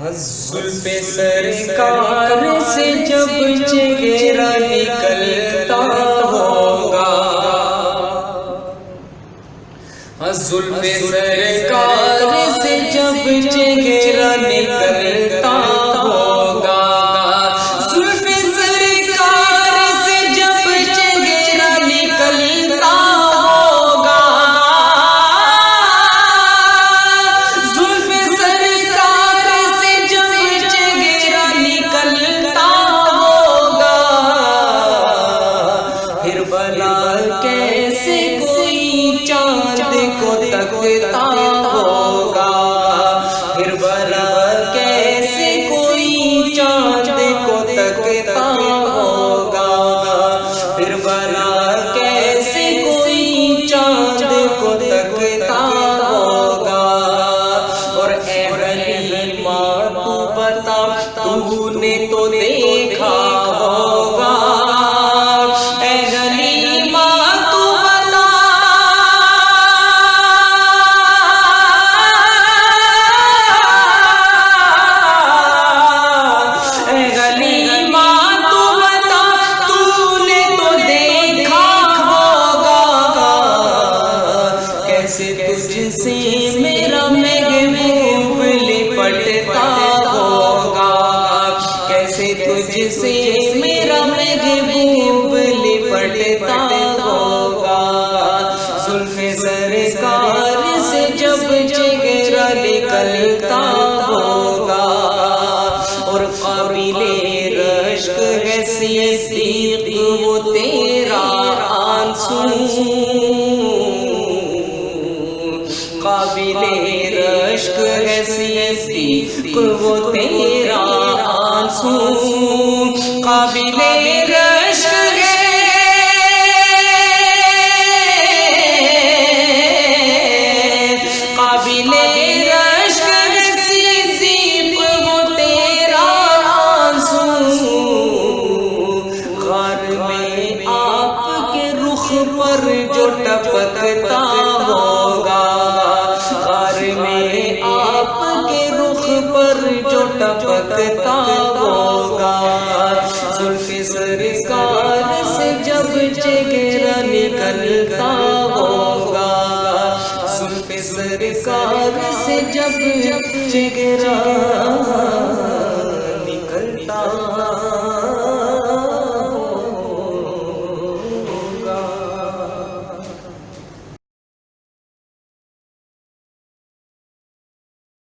जुल्फे सरकार से जब चेहरा निकलता होगा, जुल्फे सरकार से जब चेहरा निकलता होगा, जुल्फे सरकार से जब चेहरा निकलता होगा, जुल्फे सरकार से जब चेहरा निकलता होगा, फिर भला कैसे कोई चाँद को तकता होगा, फिर भला कैसे कोई चाँद को तकता होगा, फिर भला कैसे कोई चाँद को तकता होगा। और ऐ हलीमा तू बता, तूने तो देखा होगा, ऐ हलीमा तू बता, ऐ हलीमा तू बता, तूने तो देखा होगा, कैसे तुझसे मेरा महबूब लिपटता होगा, कैसे तुझसे मेरा महबूब लिपटता होगा। जुल्फे सरकार से जब चेहरा निकलता होगा, और काबिले रश्क है सिद्दीक वो तेरा आंसू, काबिले रश्क है सिद्दीक वो तेरा आंसू, काबिले रश्क है, काबिले रश्क है सिद्दीक वो तेरा आंसू, घर में आपके रुख पर जो टपकता होगा, घर में आपके रुख पर जो टपकता होगा, जुल्फे सरकार से जब चेहरा निकलता होगा, जुल्फे सरकार से जब चेहरा